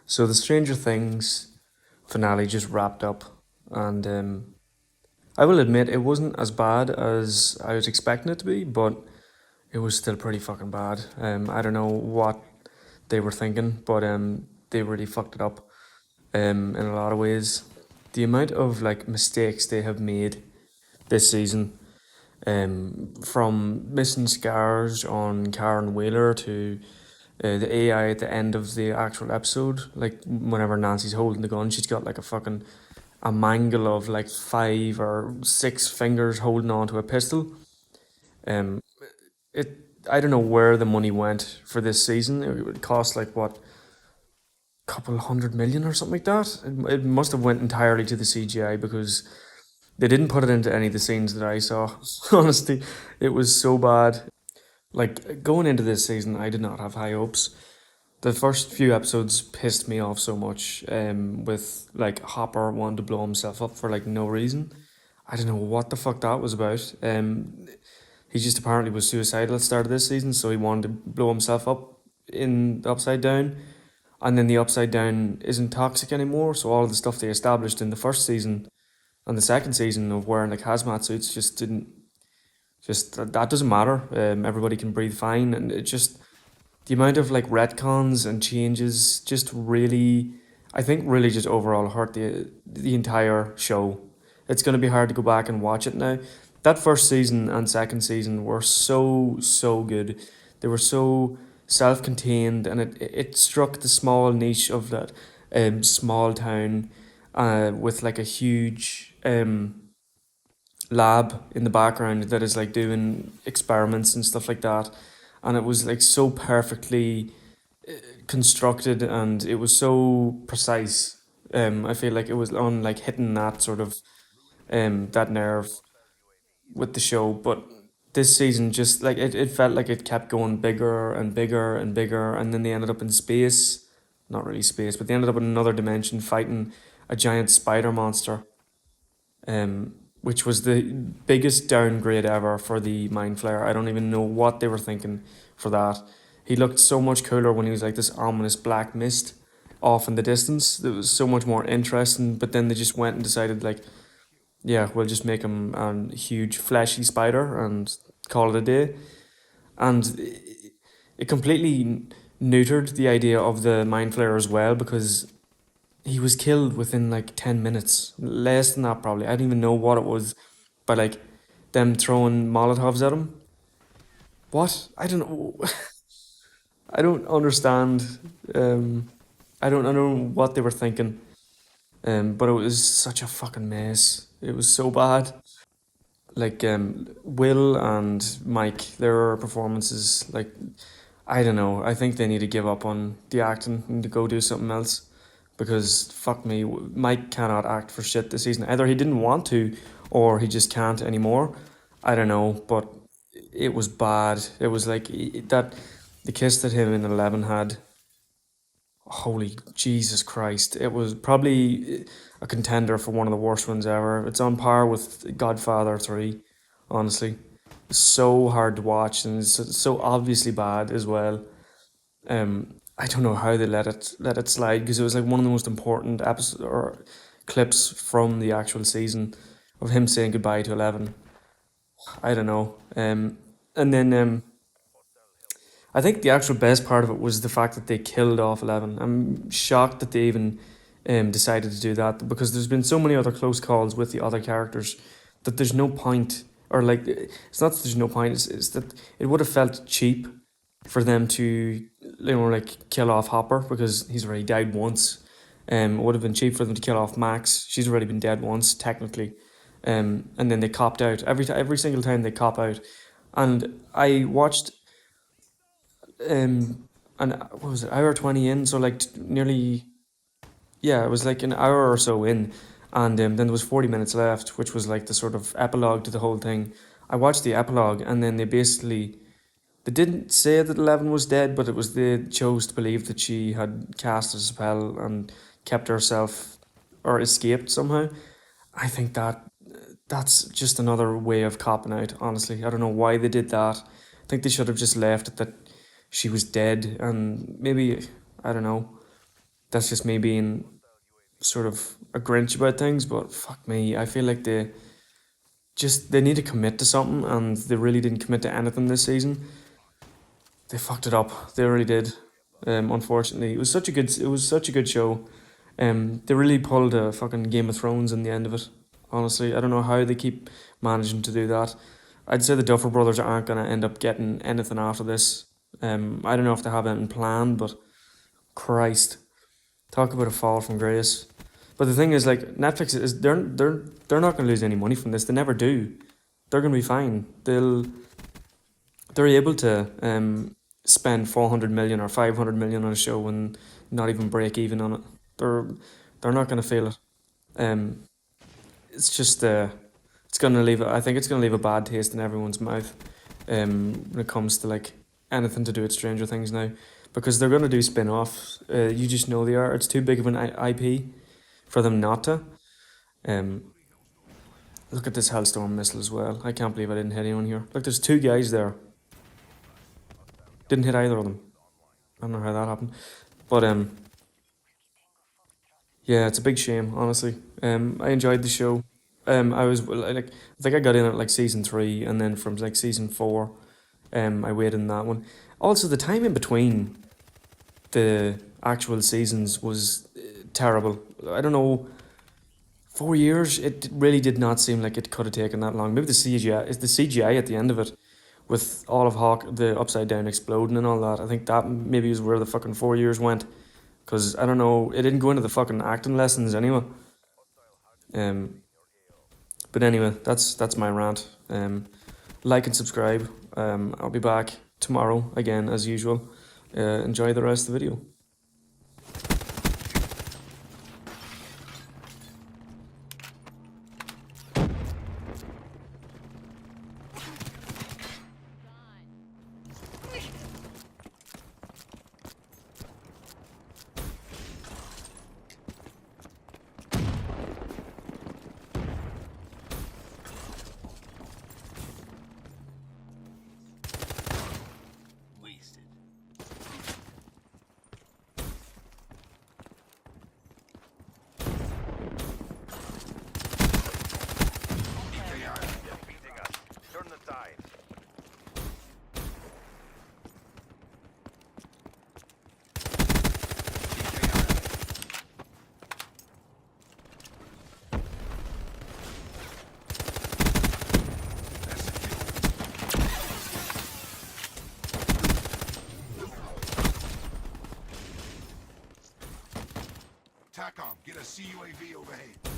So the Stranger Things finale just wrapped up, and I will admit it wasn't as bad as I was expecting it to be, but it was still pretty fucking bad. I don't know what they were thinking, but they really fucked it up. In a lot of ways, the amount of like mistakes they have made this season, from missing scars on Karen Wheeler to the AI at the end of the actual episode, like whenever Nancy's holding the gun, she's got like a mangle of like 5 or 6 fingers holding on to a pistol. Um, it I don't know where the money went for this season. It would cost like what, couple 100 million or something like that. It must have went entirely to the CGI because they didn't put it into any of the scenes that I saw. Honestly, it was so bad. Like going into this season, I did not have high hopes. The first few episodes pissed me off so much. With like Hopper wanting to blow himself up for like no reason. I don't know what the fuck that was about. He just apparently was suicidal at the start of this season, so he wanted to blow himself up in the Upside Down, and then the Upside Down isn't toxic anymore. So all of the stuff they established in the first season and the second season of wearing like hazmat suits just didn't. Just that doesn't matter. Everybody can breathe fine, and it just the amount of like retcons and changes just really, I think, really just overall hurt the entire show. It's going to be hard to go back and watch it now. That first season and second season were so good. They were so self-contained, and it struck the small niche of that small town, with like a huge lab in the background that is like doing experiments and stuff like that, and it was like so perfectly constructed, and it was so precise. I feel like it was on like hitting that sort of that nerve with the show. But this season just like it felt like it kept going bigger and bigger and bigger, and then they ended up in space. Not really space, but they ended up in another dimension fighting a giant spider monster, which was the biggest downgrade ever for the Mind Flayer. I don't even know what they were thinking for that. He looked so much cooler when he was like this ominous black mist off in the distance. It was so much more interesting, but then they just went and decided, like, yeah, we'll just make him a huge fleshy spider and call it a day. And it completely neutered the idea of the Mind Flayer as well, because he was killed within like 10 minutes. Less than that, probably. I don't even know what it was, but like them throwing Molotovs at him. What? I don't know. I don't understand. Um, I don't know what they were thinking. But it was such a fucking mess. It was so bad. Like Will and Mike, their performances, like, I don't know. I think they need to give up on the acting and to go do something else, because fuck me, Mike cannot act for shit this season. Either he didn't want to, or he just can't anymore. I don't know, but it was bad. It was like that the kiss that him and Eleven had. Holy Jesus Christ! It was probably a contender for one of the worst ones ever. It's on par with Godfather 3. Honestly, it's so hard to watch, and it's so obviously bad as well. I don't know how they let it slide, because it was like one of the most important episodes or clips from the actual season of him saying goodbye to Eleven. I don't know. And then I think the actual best part of it was the fact that they killed off Eleven. I'm shocked that they even decided to do that, because there's been so many other close calls with the other characters that there's no point, or like it's not that there's no point. It's that it would have felt cheap for them to, like, kill off Hopper, because he's already died once. It would have been cheap for them to kill off Max. She's already been dead once technically. And then they copped out every single time they cop out. And I watched an what was it, hour 20 in, so like nearly, yeah, it was like an hour or so in, and then there was 40 minutes left, which was like the sort of epilogue to the whole thing. I watched the epilogue, and then they didn't say that Eleven was dead, but it was they chose to believe that she had cast a spell and kept herself, or escaped somehow. I think that's just another way of copping out, honestly. I don't know why they did that. I think they should have just left it that she was dead, and maybe, I don't know, That's just me being sort of a Grinch about things, but fuck me, I feel like they need to commit to something, and they really didn't commit to anything this season. They fucked it up. They really did. Unfortunately, it was such a good show. They really pulled a fucking Game of Thrones in the end of it. Honestly, I don't know how they keep managing to do that. I'd say the Duffer Brothers aren't gonna end up getting anything after this. I don't know if they have anything planned, but Christ, talk about a fall from grace. But the thing is, like Netflix is they're not gonna lose any money from this. They never do. They're gonna be fine. They're able to spend 400 million or 500 million on a show and not even break even on it. They're they're not gonna feel it. Um, it's just it's gonna leave. I think it's gonna leave a bad taste in everyone's mouth. When it comes to like anything to do with Stranger Things now, because they're gonna do spin-offs. You just know they are. It's too big of an IP for them not to. Um, look at this Hellstorm missile as well. I can't believe I didn't hit anyone here. Look, there's two guys there. Didn't hit either of them. I don't know how that happened, but yeah, it's a big shame, honestly. I enjoyed the show. I was like, I think I got in at like season three, and then from like season four, I waited in that one. Also, the time in between the actual seasons was terrible. I don't know, 4 years. It really did not seem like it could have taken that long. Maybe the CGI is the CGI at the end of it, with all of Hawk the upside down exploding and all that. I think that maybe is where the fucking 4 years went. Cause I don't know, it didn't go into the fucking acting lessons anyway. Um, but anyway, that's my rant. Like and subscribe. I'll be back tomorrow again as usual. Enjoy the rest of the video. Wasted. Beating us. Turn the tide. TACOM, get a CUAV overhead.